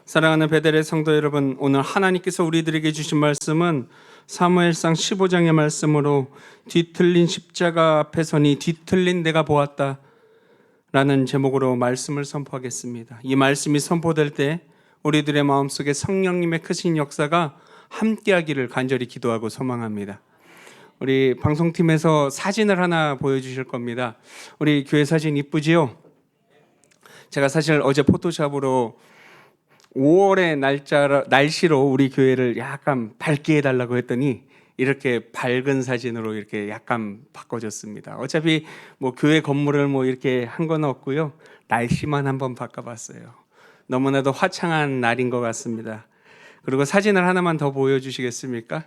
사랑하는 베델의 성도 여러분, 오늘 하나님께서 우리들에게 주신 말씀은 사무엘상 15장의 말씀으로 뒤틀린 십자가 앞에 서니 뒤틀린 내가 보았다 라는 제목으로 말씀을 선포하겠습니다. 이 말씀이 선포될 때 우리들의 마음속에 성령님의 크신 역사가 함께하기를 간절히 기도하고 소망합니다. 우리 방송팀에서 사진을 하나 보여주실 겁니다. 우리 교회 사진 이쁘지요? 제가 사실 어제 포토샵으로 5월의 날씨로 우리 교회를 약간 밝게 해달라고 했더니 이렇게 밝은 사진으로 이렇게 약간 바꿔줬습니다. 어차피 뭐 교회 건물을 뭐 이렇게 한 건 없고요. 날씨만 한번 바꿔봤어요. 너무나도 화창한 날인 것 같습니다. 그리고 사진을 하나만 더 보여주시겠습니까?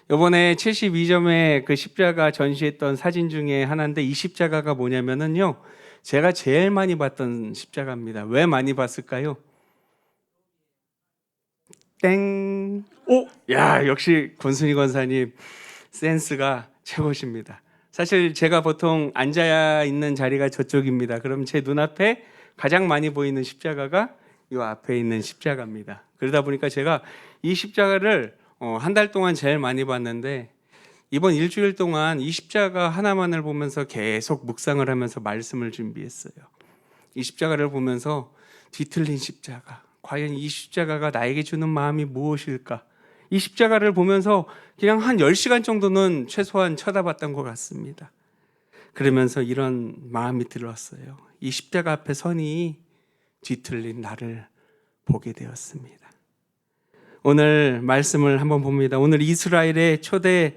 이번에 72점의 그 십자가 전시했던 사진 중에 하나인데 이 십자가가 뭐냐면은요. 제가 제일 많이 봤던 십자가입니다. 왜 많이 봤을까요? 땡. 오! 야, 역시 권순희 권사님 센스가 최고십니다. 사실 제가 보통 앉아 있는 자리가 저쪽입니다. 그럼 제 눈앞에 가장 많이 보이는 십자가가 이 앞에 있는 십자가입니다. 그러다 보니까 제가 이 십자가를 한 달 동안 제일 많이 봤는데 이번 일주일 동안 이 십자가 하나만을 보면서 계속 묵상을 하면서 말씀을 준비했어요. 이 십자가를 보면서 뒤틀린 십자가, 과연 이 십자가가 나에게 주는 마음이 무엇일까? 이 십자가를 보면서 그냥 한 10시간 정도는 최소한 쳐다봤던 것 같습니다. 그러면서 이런 마음이 들었어요. 이 십자가 앞에 서니 뒤틀린 나를 보게 되었습니다. 오늘 말씀을 한번 봅니다. 오늘 이스라엘의 초대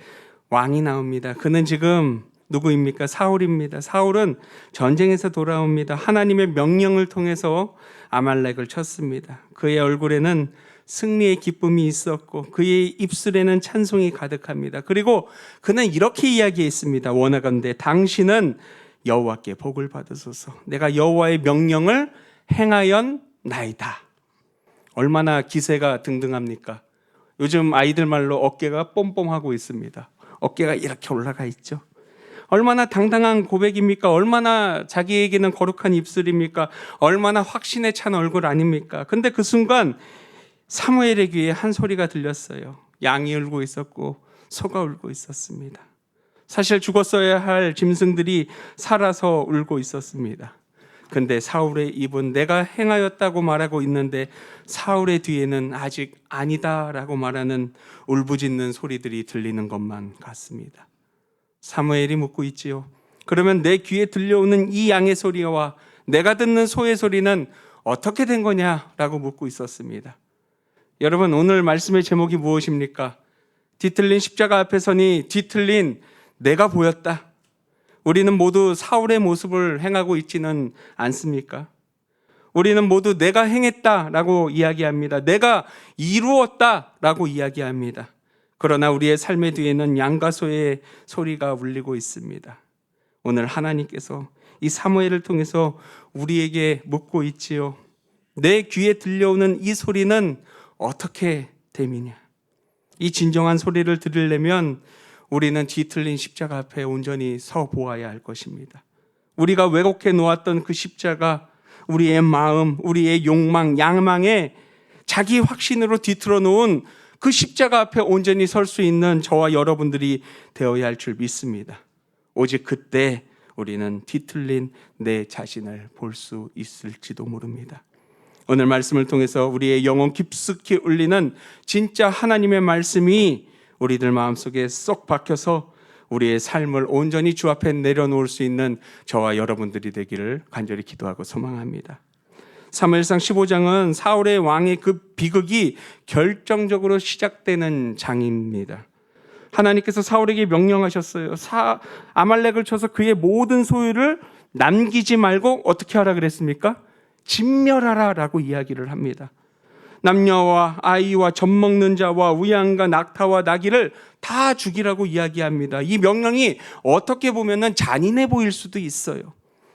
왕이 나옵니다. 그는 지금 누구입니까? 사울입니다. 사울은 전쟁에서 돌아옵니다. 하나님의 명령을 통해서 아말렉을 쳤습니다. 그의 얼굴에는 승리의 기쁨이 있었고 그의 입술에는 찬송이 가득합니다. 그리고 그는 이렇게 이야기했습니다. 원하건대 당신은 여호와께 복을 받으소서. 내가 여호와의 명령을 행하였나이다. 얼마나 기세가 등등합니까? 요즘 아이들 말로 어깨가 뽐뽐하고 있습니다. 어깨가 이렇게 올라가 있죠. 얼마나 당당한 고백입니까? 얼마나 자기에게는 거룩한 입술입니까? 얼마나 확신에 찬 얼굴 아닙니까? 근데 그 순간 사무엘의 귀에 한 소리가 들렸어요. 양이 울고 있었고 소가 울고 있었습니다. 사실 죽었어야 할 짐승들이 살아서 울고 있었습니다. 근데 사울의 입은 내가 행하였다고 말하고 있는데 사울의 뒤에는 아직 아니다라고 말하는 울부짖는 소리들이 들리는 것만 같습니다. 사무엘이 묻고 있지요. 그러면 내 귀에 들려오는 이 양의 소리와 내가 듣는 소의 소리는 어떻게 된 거냐라고 묻고 있었습니다. 여러분, 오늘 말씀의 제목이 무엇입니까? 뒤틀린 십자가 앞에 서니 뒤틀린 내가 보였다. 우리는 모두 사울의 모습을 행하고 있지는 않습니까? 우리는 모두 내가 행했다라고 이야기합니다. 내가 이루었다라고 이야기합니다. 그러나 우리의 삶의 뒤에는 양과 소의 소리가 울리고 있습니다. 오늘 하나님께서 이 사무엘을 통해서 우리에게 묻고 있지요. 내 귀에 들려오는 이 소리는 어떻게 됨이냐? 이 진정한 소리를 들으려면 우리는 뒤틀린 십자가 앞에 온전히 서 보아야 할 것입니다. 우리가 왜곡해 놓았던 그 십자가, 우리의 마음, 우리의 욕망, 야망에 자기 확신으로 뒤틀어 놓은 그 십자가 앞에 온전히 설 수 있는 저와 여러분들이 되어야 할 줄 믿습니다. 오직 그때 우리는 뒤틀린 내 자신을 볼 수 있을지도 모릅니다. 오늘 말씀을 통해서 우리의 영혼 깊숙이 울리는 진짜 하나님의 말씀이 우리들 마음속에 쏙 박혀서 우리의 삶을 온전히 주 앞에 내려놓을 수 있는 저와 여러분들이 되기를 간절히 기도하고 소망합니다. 사무엘상 15장은 사울의 왕의 그 비극이 결정적으로 시작되는 장입니다. 하나님께서 사울에게 명령하셨어요. 아말렉을 쳐서 그의 모든 소유를 남기지 말고 어떻게 하라 그랬습니까? 진멸하라라고 이야기를 합니다. 남녀와 아이와 젖먹는 자와 우양과 낙타와 나귀를 다 죽이라고 이야기합니다. 이 명령이 어떻게 보면 잔인해 보일 수도 있어요.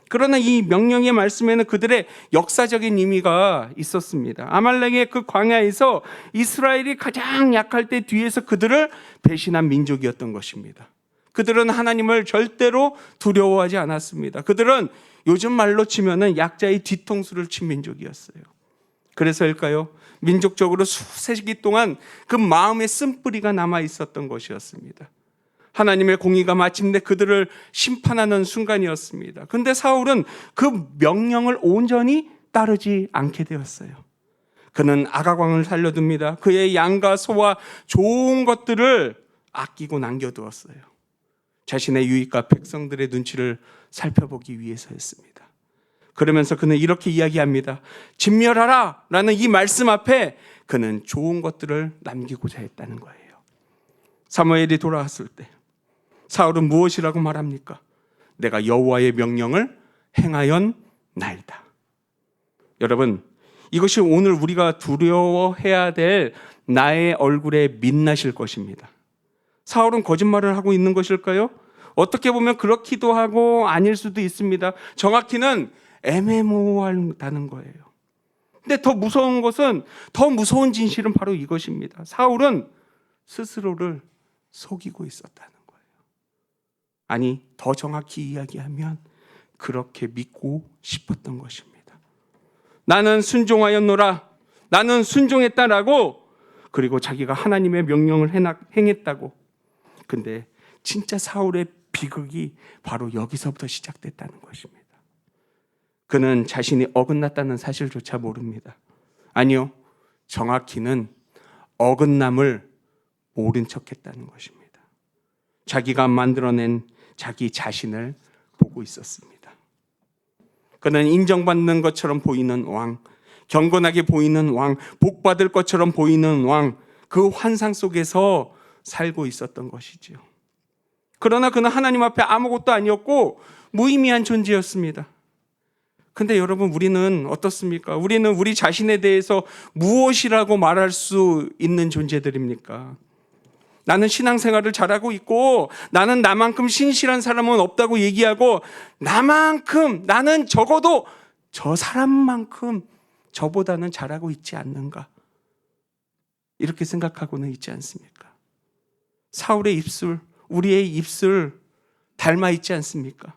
그러나 이 명령의 말씀에는 그들의 역사적인 의미가 있었습니다. 아말렉의 그 광야에서 이스라엘이 가장 약할 때 뒤에서 그들을 배신한 민족이었던 것입니다. 그들은 하나님을 절대로 두려워하지 않았습니다. 그들은 요즘 말로 치면은 약자의 뒤통수를 친 민족이었어요. 그래서일까요? 민족적으로 수세기 동안 그 마음의 쓴뿌리가 남아 있었던 것이었습니다. 하나님의 공의가 마침내 그들을 심판하는 순간이었습니다. 그런데 사울은 그 명령을 온전히 따르지 않게 되었어요. 그는 아가광을 살려둡니다. 그의 양과 소와 좋은 것들을 아끼고 남겨두었어요. 자신의 유익과 백성들의 눈치를 살펴보기 위해서였습니다. 그러면서 그는 이렇게 이야기합니다. 진멸하라 라는 이 말씀 앞에 그는 좋은 것들을 남기고자 했다는 거예요. 사무엘이 돌아왔을 때 사울은 무엇이라고 말합니까? 내가 여호와의 명령을 행하였나이다. 여러분, 이것이 오늘 우리가 두려워해야 될 나의 얼굴에 빛나실 것입니다. 사울은 거짓말을 하고 있는 것일까요? 어떻게 보면 그렇기도 하고 아닐 수도 있습니다. 정확히는 애매모호하다는 거예요. 근데 더 무서운 것은, 더 무서운 진실은 바로 이것입니다. 사울은 스스로를 속이고 있었다는 거예요. 아니, 더 정확히 이야기하면 그렇게 믿고 싶었던 것입니다. 나는 순종하였노라, 나는 순종했다라고, 그리고 자기가 하나님의 명령을 행했다고. 근데 진짜 사울의 비극이 바로 여기서부터 시작됐다는 것입니다. 그는 자신이 어긋났다는 사실조차 모릅니다. 아니요, 정확히는 어긋남을 모른 척했다는 것입니다. 자기가 만들어낸 자기 자신을 보고 있었습니다. 그는 인정받는 것처럼 보이는 왕, 경건하게 보이는 왕, 복받을 것처럼 보이는 왕, 그 환상 속에서 살고 있었던 것이지요. 그러나 그는 하나님 앞에 아무것도 아니었고 무의미한 존재였습니다. 근데 여러분, 우리는 어떻습니까? 우리는 우리 자신에 대해서 무엇이라고 말할 수 있는 존재들입니까? 나는 신앙생활을 잘하고 있고, 나는 나만큼 신실한 사람은 없다고 얘기하고, 나는 적어도 저 사람만큼 저보다는 잘하고 있지 않는가, 이렇게 생각하고는 있지 않습니까? 사울의 입술, 우리의 입술 닮아 있지 않습니까?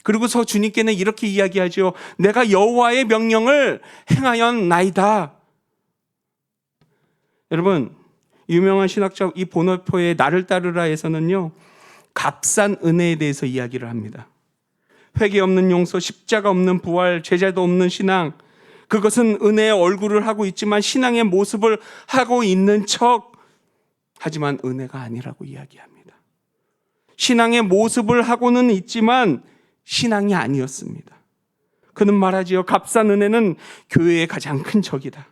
그리고서 주님께는 이렇게 이야기하죠. 내가 여호와의 명령을 행하였나이다. 여러분, 유명한 신학자 이 보노포의 나를 따르라에서는요, 값싼 은혜에 대해서 이야기를 합니다. 회개 없는 용서, 십자가 없는 부활, 제자도 없는 신앙, 그것은 은혜의 얼굴을 하고 있지만 신앙의 모습을 하고 있는 척, 하지만 은혜가 아니라고 이야기합니다. 신앙의 모습을 하고는 있지만 신앙이 아니었습니다. 그는 말하지요. 값싼 은혜는 교회의 가장 큰 적이다.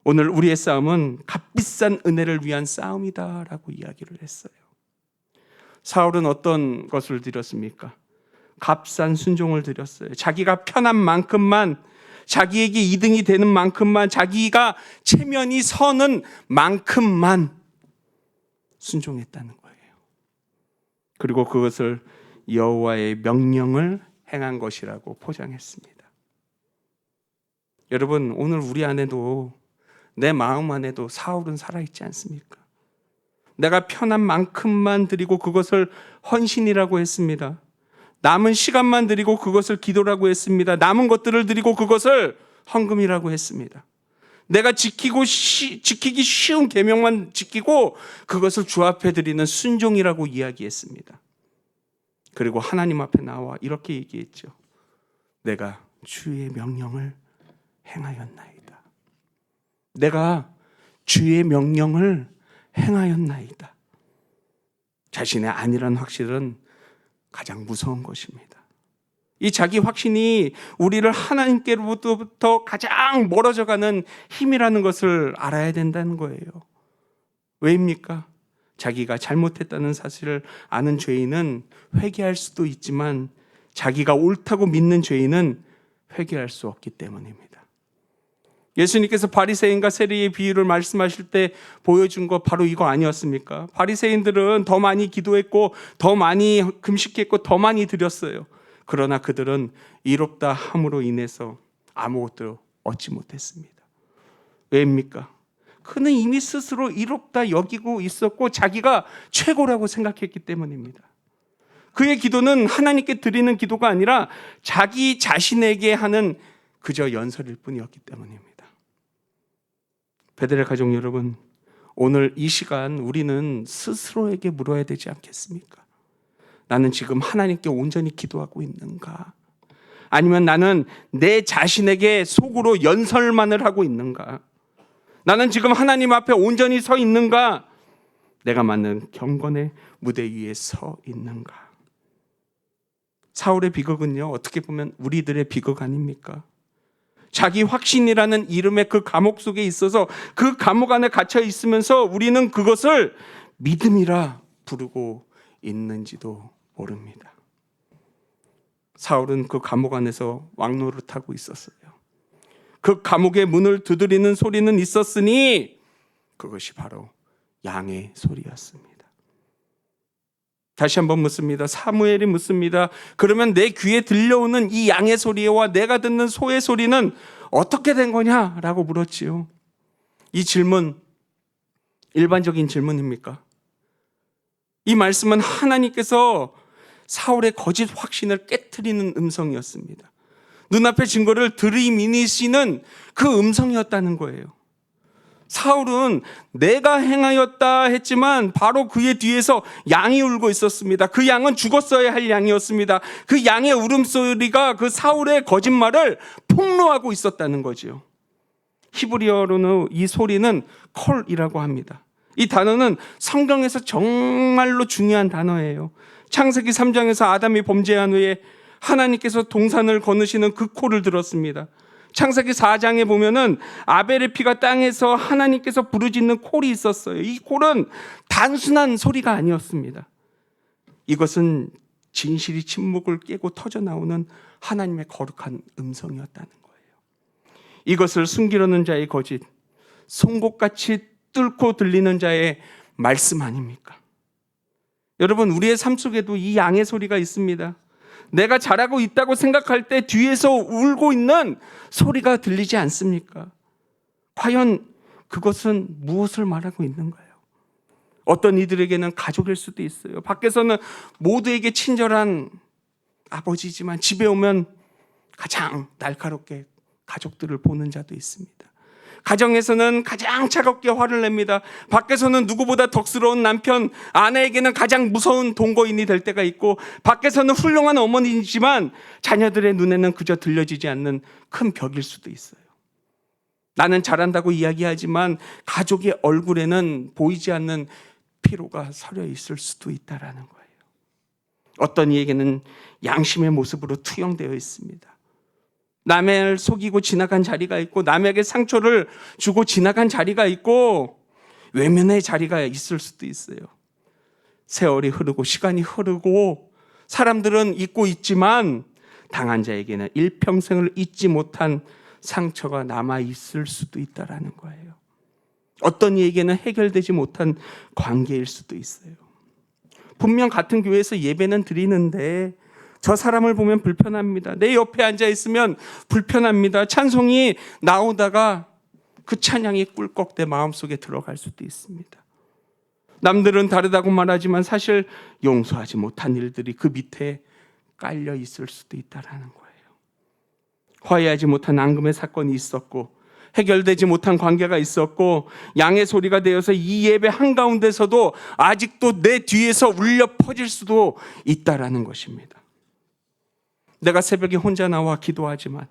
오늘 우리의 싸움은 값비싼 은혜를 위한 싸움이다라고 이야기를 했어요. 사울은 어떤 것을 드렸습니까? 값싼 순종을 드렸어요. 자기가 편한 만큼만, 자기에게 이득이 되는 만큼만, 자기가 체면이 서는 만큼만 순종했다는 거예요. 그리고 그것을 여호와의 명령을 행한 것이라고 포장했습니다. 여러분, 오늘 우리 안에도, 내 마음 안에도 사울은 살아있지 않습니까? 내가 편한 만큼만 드리고 그것을 헌신이라고 했습니다. 남은 시간만 드리고 그것을 기도라고 했습니다. 남은 것들을 드리고 그것을 헌금이라고 했습니다. 내가 지키기 쉬운 계명만 지키고 그것을 주 앞에 드리는 순종이라고 이야기했습니다. 그리고 하나님 앞에 나와 이렇게 얘기했죠. 내가 주의 명령을 행하였나이다. 내가 주의 명령을 행하였나이다. 자신의 아니란 확실은 가장 무서운 것입니다. 이 자기 확신이 우리를 하나님께로부터 가장 멀어져가는 힘이라는 것을 알아야 된다는 거예요. 왜입니까? 자기가 잘못했다는 사실을 아는 죄인은 회개할 수도 있지만 자기가 옳다고 믿는 죄인은 회개할 수 없기 때문입니다. 예수님께서 바리새인과 세리의 비유를 말씀하실 때 보여준 거 바로 이거 아니었습니까? 바리새인들은 더 많이 기도했고 더 많이 금식했고 더 많이 드렸어요. 그러나 그들은 이롭다 함으로 인해서 아무것도 얻지 못했습니다. 왜입니까? 그는 이미 스스로 이롭다 여기고 있었고 자기가 최고라고 생각했기 때문입니다. 그의 기도는 하나님께 드리는 기도가 아니라 자기 자신에게 하는 그저 연설일 뿐이었기 때문입니다. 베들레 가족 여러분, 오늘 이 시간 우리는 스스로에게 물어야 되지 않겠습니까? 나는 지금 하나님께 온전히 기도하고 있는가? 아니면 나는 내 자신에게 속으로 연설만을 하고 있는가? 나는 지금 하나님 앞에 온전히 서 있는가? 내가 맞는 경건의 무대 위에 서 있는가? 사울의 비극은요, 어떻게 보면 우리들의 비극 아닙니까? 자기 확신이라는 이름의 그 감옥 속에 있어서 그 감옥 안에 갇혀 있으면서 우리는 그것을 믿음이라 부르고 있는지도 모릅니다. 사울은 그 감옥 안에서 왕노릇하고 있었어요. 그 감옥의 문을 두드리는 소리는 있었으니 그것이 바로 양의 소리였습니다. 다시 한번 묻습니다. 사무엘이 묻습니다. 그러면 내 귀에 들려오는 이 양의 소리와 내가 듣는 소의 소리는 어떻게 된 거냐라고 물었지요. 이 질문 일반적인 질문입니까? 이 말씀은 하나님께서 사울의 거짓 확신을 깨트리는 음성이었습니다. 눈앞의 증거를 들이미시는 그 음성이었다는 거예요. 사울은 내가 행하였다 했지만 바로 그의 뒤에서 양이 울고 있었습니다. 그 양은 죽었어야 할 양이었습니다. 그 양의 울음소리가 그 사울의 거짓말을 폭로하고 있었다는 거지요. 히브리어로는 이 소리는 콜이라고 합니다. 이 단어는 성경에서 정말로 중요한 단어예요. 창세기 3장에서 아담이 범죄한 후에 하나님께서 동산을 거느시는 그 콜을 들었습니다. 창세기 4장에 보면은 아벨의 피가 땅에서 하나님께서 부르짖는 콜이 있었어요. 이 콜은 단순한 소리가 아니었습니다. 이것은 진실이 침묵을 깨고 터져 나오는 하나님의 거룩한 음성이었다는 거예요. 이것을 숨기려는 자의 거짓, 송곳같이 뚫고 들리는 자의 말씀 아닙니까? 여러분, 우리의 삶 속에도 이 양의 소리가 있습니다. 내가 잘하고 있다고 생각할 때 뒤에서 울고 있는 소리가 들리지 않습니까? 과연 그것은 무엇을 말하고 있는가요? 어떤 이들에게는 가족일 수도 있어요. 밖에서는 모두에게 친절한 아버지지만 집에 오면 가장 날카롭게 가족들을 보는 자도 있습니다. 가정에서는 가장 차갑게 화를 냅니다. 밖에서는 누구보다 덕스러운 남편, 아내에게는 가장 무서운 동거인이 될 때가 있고, 밖에서는 훌륭한 어머니이지만 자녀들의 눈에는 그저 들려지지 않는 큰 벽일 수도 있어요. 나는 잘한다고 이야기하지만 가족의 얼굴에는 보이지 않는 피로가 서려 있을 수도 있다라는 거예요. 어떤 이에게는 양심의 모습으로 투영되어 있습니다. 남을 속이고 지나간 자리가 있고, 남에게 상처를 주고 지나간 자리가 있고, 외면의 자리가 있을 수도 있어요. 세월이 흐르고 시간이 흐르고 사람들은 잊고 있지만 당한 자에게는 일평생을 잊지 못한 상처가 남아 있을 수도 있다라는 거예요. 어떤 이에게는 해결되지 못한 관계일 수도 있어요. 분명 같은 교회에서 예배는 드리는데 저 사람을 보면 불편합니다. 내 옆에 앉아 있으면 불편합니다. 찬송이 나오다가 그 찬양이 꿀꺽 내 마음속에 들어갈 수도 있습니다. 남들은 다르다고 말하지만 사실 용서하지 못한 일들이 그 밑에 깔려 있을 수도 있다라는 거예요. 화해하지 못한 앙금의 사건이 있었고, 해결되지 못한 관계가 있었고, 양의 소리가 되어서 이 예배 한가운데서도 아직도 내 뒤에서 울려 퍼질 수도 있다라는 것입니다. 내가 새벽에 혼자 나와 기도하지만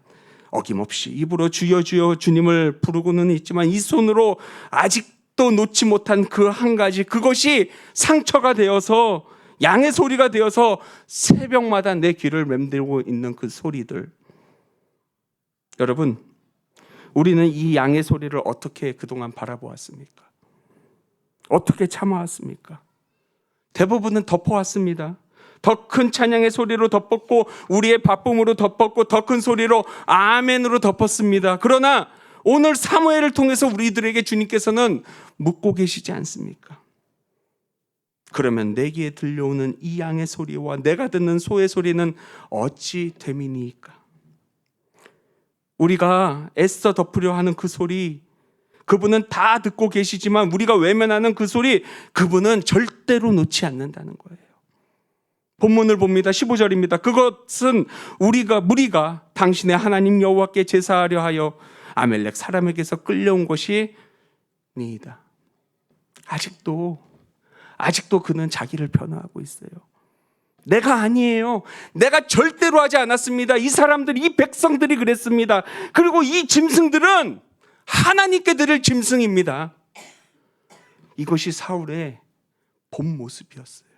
어김없이 입으로 주여 주여 주님을 부르고는 있지만 이 손으로 아직도 놓지 못한 그 한 가지, 그것이 상처가 되어서 양의 소리가 되어서 새벽마다 내 귀를 맴돌고 있는 그 소리들. 여러분, 우리는 이 양의 소리를 어떻게 그동안 바라보았습니까? 어떻게 참아왔습니까? 대부분은 덮어왔습니다. 더 큰 찬양의 소리로 덮었고, 우리의 바쁨으로 덮었고, 더 큰 소리로 아멘으로 덮었습니다. 그러나 오늘 사무엘을 통해서 우리들에게 주님께서는 묻고 계시지 않습니까? 그러면 내 귀에 들려오는 이 양의 소리와 내가 듣는 소의 소리는 어찌 됨이니까? 우리가 애써 덮으려 하는 그 소리, 그분은 다 듣고 계시지만 우리가 외면하는 그 소리, 그분은 절대로 놓지 않는다는 거예요. 본문을 봅니다. 15절입니다. 그것은 무리가 당신의 하나님 여호와께 제사하려 하여 아멜렉 사람에게서 끌려온 것이 니이다. 아직도 그는 자기를 변호하고 있어요. 내가 아니에요. 내가 절대로 하지 않았습니다. 이 사람들, 이 백성들이 그랬습니다. 그리고 이 짐승들은 하나님께 드릴 짐승입니다. 이것이 사울의 본 모습이었어요.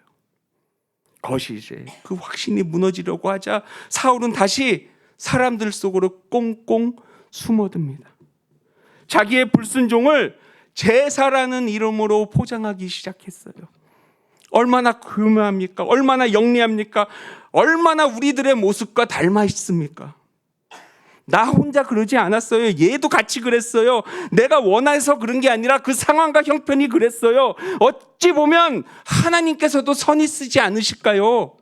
그것이 이제 그 확신이 무너지려고 하자 사울은 다시 사람들 속으로 꽁꽁 숨어듭니다. 자기의 불순종을 제사라는 이름으로 포장하기 시작했어요. 얼마나 교묘합니까? 얼마나 영리합니까? 얼마나 우리들의 모습과 닮아 있습니까? 나 혼자 그러지 않았어요. 얘도 같이 그랬어요. 내가 원해서 그런 게 아니라 그 상황과 형편이 그랬어요. 어찌 보면 하나님께서도 선히 쓰지 않으실까요?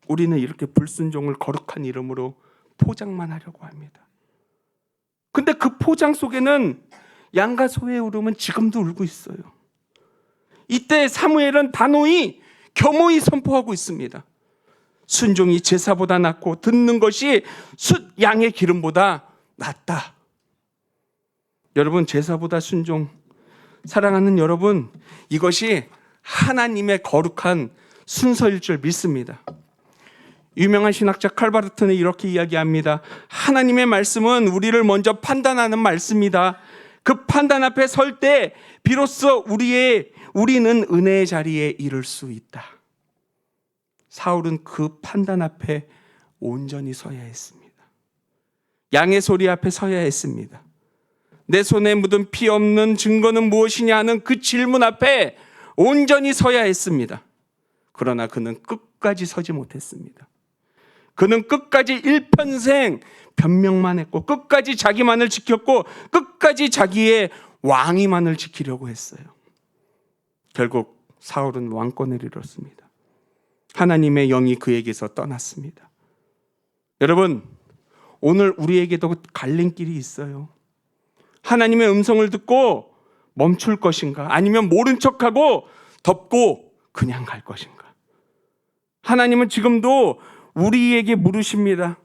우리는 이렇게 불순종을 거룩한 이름으로 포장만 하려고 합니다. 근데 그 포장 속에는 양과 소의 울음은 지금도 울고 있어요. 이때 사무엘은 단호히 겸허히 선포하고 있습니다. 순종이 제사보다 낫고 듣는 것이 숫 양의 기름보다 낫다. 여러분, 제사보다 순종, 사랑하는 여러분, 이것이 하나님의 거룩한 순서일 줄 믿습니다. 유명한 신학자 칼바르트는 이렇게 이야기합니다. 하나님의 말씀은 우리를 먼저 판단하는 말씀이다. 그 판단 앞에 설 때 비로소 우리는 은혜의 자리에 이를 수 있다. 사울은 그 판단 앞에 온전히 서야 했습니다. 양의 소리 앞에 서야 했습니다. 내 손에 묻은 피 없는 증거는 무엇이냐 하는 그 질문 앞에 온전히 서야 했습니다. 그러나 그는 끝까지 서지 못했습니다. 그는 끝까지 일평생 변명만 했고 끝까지 자기만을 지켰고 끝까지 자기의 왕위만을 지키려고 했어요. 결국 사울은 왕권을 잃었습니다. 하나님의 영이 그에게서 떠났습니다. 여러분, 오늘 우리에게도 갈림길이 있어요. 하나님의 음성을 듣고 멈출 것인가? 아니면 모른 척하고 덮고 그냥 갈 것인가? 하나님은 지금도 우리에게 물으십니다.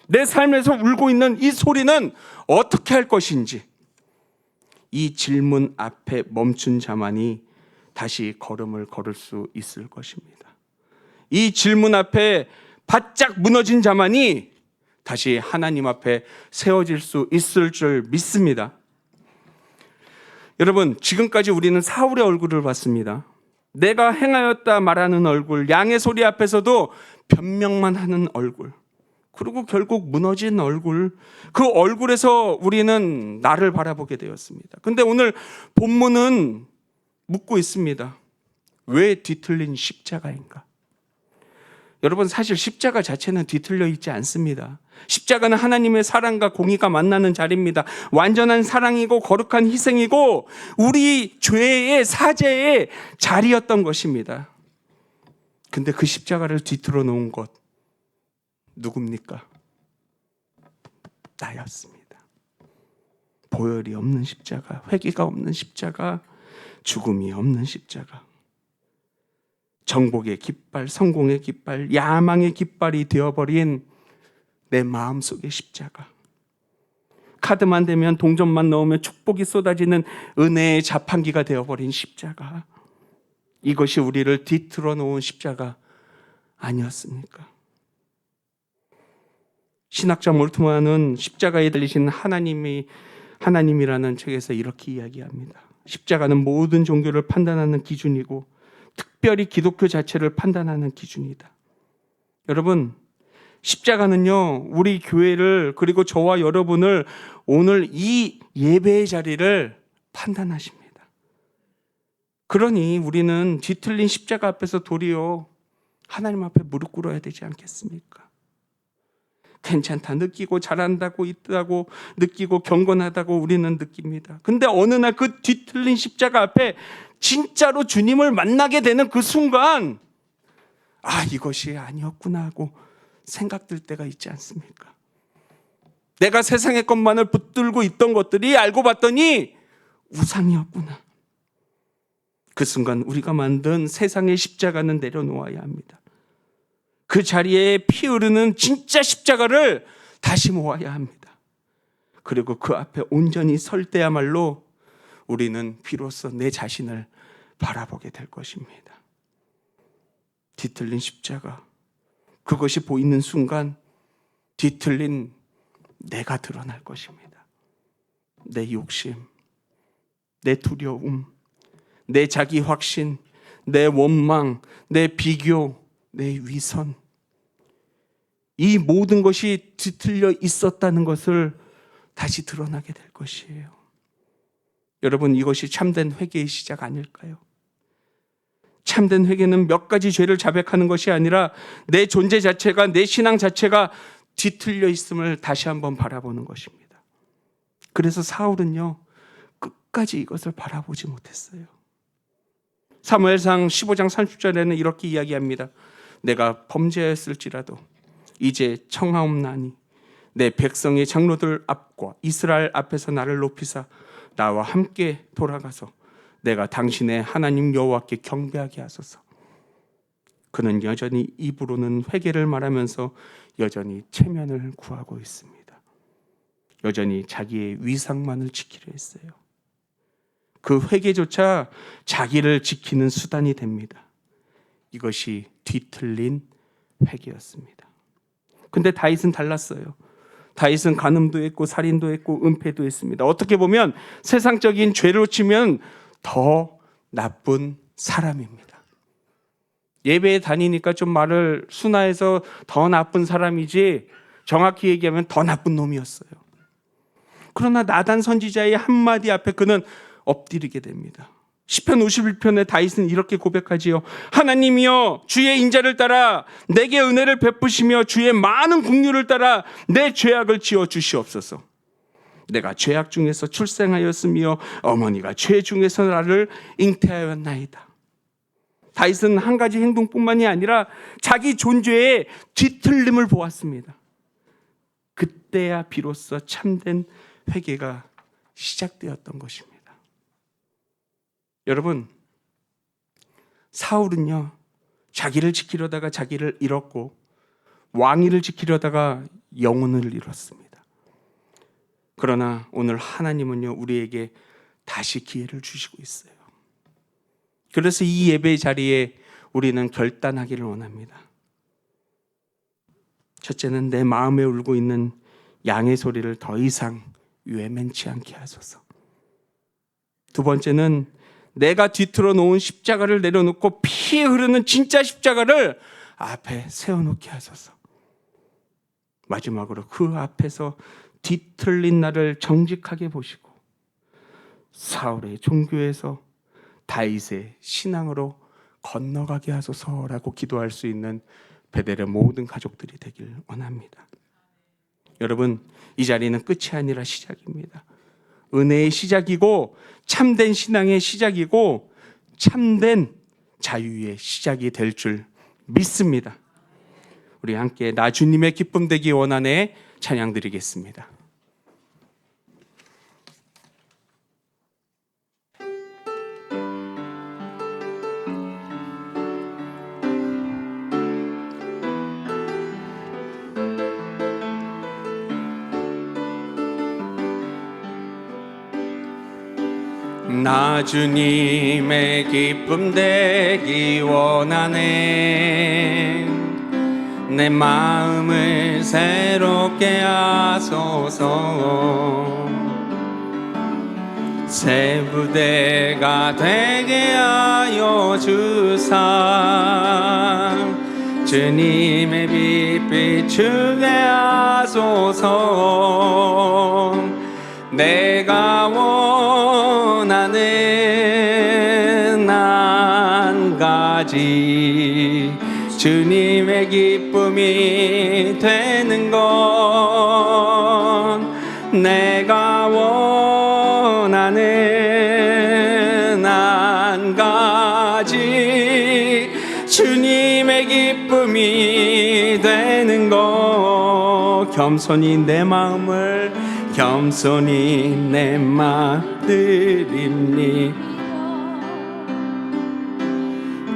내 삶에서 울고 있는 이 소리는 어떻게 할 것인지. 이 질문 앞에 멈춘 자만이 다시 걸음을 걸을 수 있을 것입니다. 이 질문 앞에 바짝 무너진 자만이 다시 하나님 앞에 세워질 수 있을 줄 믿습니다. 여러분, 지금까지 우리는 사울의 얼굴을 봤습니다. 내가 행하였다 말하는 얼굴, 양의 소리 앞에서도 변명만 하는 얼굴, 그리고 결국 무너진 얼굴, 그 얼굴에서 우리는 나를 바라보게 되었습니다. 근데 오늘 본문은 묻고 있습니다. 왜 뒤틀린 십자가인가? 여러분, 사실 십자가 자체는 뒤틀려 있지 않습니다. 십자가는 하나님의 사랑과 공의가 만나는 자리입니다. 완전한 사랑이고 거룩한 희생이고 우리 죄의 사죄의 자리였던 것입니다. 근데 그 십자가를 뒤틀어 놓은 것 누굽니까? 나였습니다. 보혈이 없는 십자가, 회개가 없는 십자가, 죽음이 없는 십자가. 정복의 깃발, 성공의 깃발, 야망의 깃발이 되어버린 내 마음속의 십자가. 카드만 대면, 동전만 넣으면 축복이 쏟아지는 은혜의 자판기가 되어버린 십자가. 이것이 우리를 뒤틀어 놓은 십자가 아니었습니까? 신학자 몰트만은 십자가에 달리신 하나님이라는 책에서 이렇게 이야기합니다. 십자가는 모든 종교를 판단하는 기준이고 특별히 기독교 자체를 판단하는 기준이다. 여러분, 십자가는요, 우리 교회를, 그리고 저와 여러분을 오늘 이 예배의 자리를 판단하십니다. 그러니 우리는 뒤틀린 십자가 앞에서 도리어 하나님 앞에 무릎 꿇어야 되지 않겠습니까? 괜찮다, 느끼고 잘한다고, 있다고 느끼고 경건하다고 우리는 느낍니다. 근데 어느 날 그 뒤틀린 십자가 앞에 진짜로 주님을 만나게 되는 그 순간, 아, 이것이 아니었구나 하고 생각들 때가 있지 않습니까? 내가 세상의 것만을 붙들고 있던 것들이 알고 봤더니 우상이었구나. 그 순간 우리가 만든 세상의 십자가는 내려놓아야 합니다. 그 자리에 피 흐르는 진짜 십자가를 다시 모아야 합니다. 그리고 그 앞에 온전히 설 때야말로 우리는 비로소 내 자신을 바라보게 될 것입니다. 뒤틀린 십자가, 그것이 보이는 순간 뒤틀린 내가 드러날 것입니다. 내 욕심, 내 두려움, 내 자기 확신, 내 원망, 내 비교, 내 위선, 이 모든 것이 뒤틀려 있었다는 것을 다시 드러나게 될 것이에요. 여러분, 이것이 참된 회개의 시작 아닐까요? 참된 회개는 몇 가지 죄를 자백하는 것이 아니라 내 존재 자체가, 내 신앙 자체가 뒤틀려 있음을 다시 한번 바라보는 것입니다. 그래서 사울은요, 끝까지 이것을 바라보지 못했어요. 사무엘상 15장 30절에는 이렇게 이야기합니다. 내가 범죄하였을지라도 이제 청하옵나니 내 백성의 장로들 앞과 이스라엘 앞에서 나를 높이사 나와 함께 돌아가서 내가 당신의 하나님 여호와께 경배하게 하소서. 그는 여전히 입으로는 회개를 말하면서 여전히 체면을 구하고 있습니다. 여전히 자기의 위상만을 지키려 했어요. 그 회개조차 자기를 지키는 수단이 됩니다. 이것이 뒤틀린 회개였습니다. 근데 다윗은 달랐어요. 다윗은 간음도 했고 살인도 했고 은폐도 했습니다. 어떻게 보면 세상적인 죄로 치면 더 나쁜 사람입니다. 예배에 다니니까 좀 말을 순화해서 더 나쁜 사람이지, 정확히 얘기하면 더 나쁜 놈이었어요. 그러나 나단 선지자의 한마디 앞에 그는 엎드리게 됩니다. 시편 51편에 다윗은 이렇게 고백하지요. 하나님이여, 주의 인자를 따라 내게 은혜를 베푸시며 주의 많은 긍휼을 따라 내 죄악을 지어 주시옵소서. 내가 죄악 중에서 출생하였으며 어머니가 죄 중에서 나를 잉태하였나이다. 다윗은 한 가지 행동뿐만이 아니라 자기 존재의 뒤틀림을 보았습니다. 그때야 비로소 참된 회개가 시작되었던 것입니다. 여러분, 사울은요, 자기를 지키려다가 자기를 잃었고 왕위를 지키려다가 영혼을 잃었습니다. 그러나 오늘 하나님은요, 우리에게 다시 기회를 주시고 있어요. 그래서 이 예배의 자리에 우리는 결단하기를 원합니다. 첫째는 내 마음에 울고 있는 양의 소리를 더 이상 외면치 않게 하소서. 두 번째는 내가 뒤틀어 놓은 십자가를 내려놓고 피 흐르는 진짜 십자가를 앞에 세워놓게 하소서. 마지막으로 그 앞에서 뒤틀린 나를 정직하게 보시고 사울의 종교에서 다윗의 신앙으로 건너가게 하소서라고 기도할 수 있는 베델의 모든 가족들이 되길 원합니다. 여러분, 이 자리는 끝이 아니라 시작입니다. 은혜의 시작이고 참된 신앙의 시작이고 참된 자유의 시작이 될 줄 믿습니다. 우리 함께 나 주님의 기쁨 되기 원하네 찬양 드리겠습니다. 나 주님의 기쁨 되기 원하네. 내 마음을 새롭게 하소서. 새 부대가 되게 하여 주사 주님의 빛 비추게 하소서. 내가 원하는 한 가지 주님의 기쁨이 되는 건 내가 원하는 한 가지 주님의 기쁨이 되는 것. 겸손히 내 마음을 겸손히 내 마음 드립니다.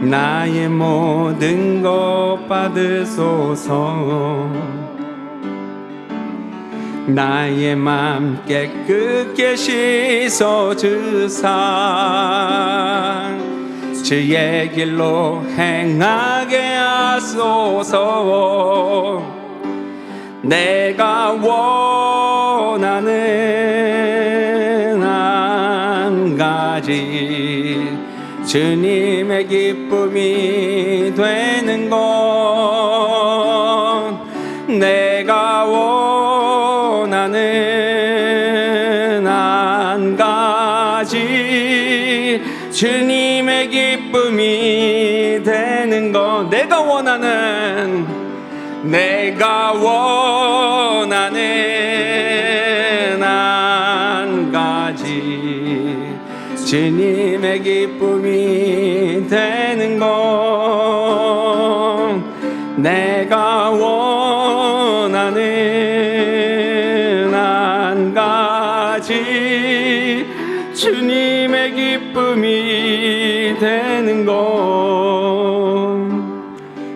나의 모든 것 받으소서. 나의 맘 깨끗게 씻어주사 주의 길로 행하게 하소서. 내가 원하는 한 가지 주님의 기쁨이 되는 것. 내가 원하는 한 가지 주님의 기쁨이 되는 것. 내가 원하는 한 가지 주님의 기쁨이 되는 것. 내가 원하는 한 가지 주님의 기쁨이 되는 것.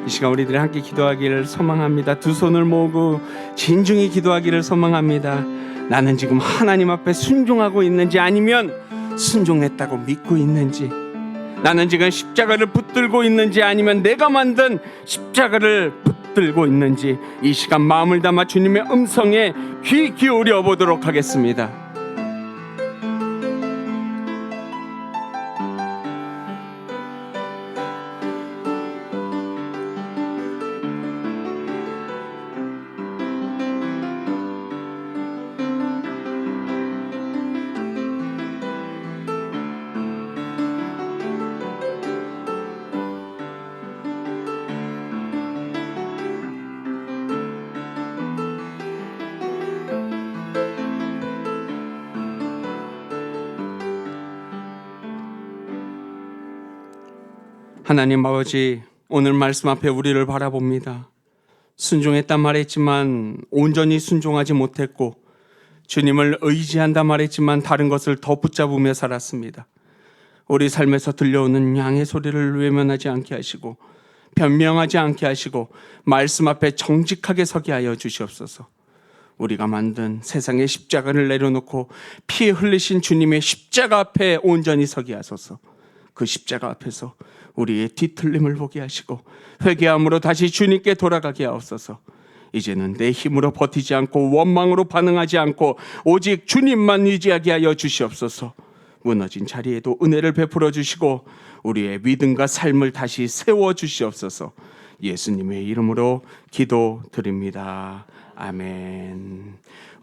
이 시간 우리들이 함께 기도하기를 소망합니다. 두 손을 모으고 진중히 기도하기를 소망합니다. 나는 지금 하나님 앞에 순종하고 있는지 아니면 순종했다고 믿고 있는지, 나는 지금 십자가를 붙들고 있는지 아니면 내가 만든 십자가를 붙들고 있는지, 이 시간 마음을 담아 주님의 음성에 귀 기울여 보도록 하겠습니다. 하나님 아버지, 오늘 말씀 앞에 우리를 바라봅니다. 순종했단 말했지만 온전히 순종하지 못했고, 주님을 의지한다 말했지만 다른 것을 더 붙잡으며 살았습니다. 우리 삶에서 들려오는 양의 소리를 외면하지 않게 하시고, 변명하지 않게 하시고, 말씀 앞에 정직하게 서게 하여 주시옵소서. 우리가 만든 세상의 십자가를 내려놓고 피 흘리신 주님의 십자가 앞에 온전히 서게 하소서. 그 십자가 앞에서 우리의 뒤틀림을 보게 하시고 회개함으로 다시 주님께 돌아가게 하옵소서. 이제는 내 힘으로 버티지 않고 원망으로 반응하지 않고 오직 주님만 의지하게 하여 주시옵소서. 무너진 자리에도 은혜를 베풀어 주시고 우리의 믿음과 삶을 다시 세워 주시옵소서. 예수님의 이름으로 기도드립니다. 아멘.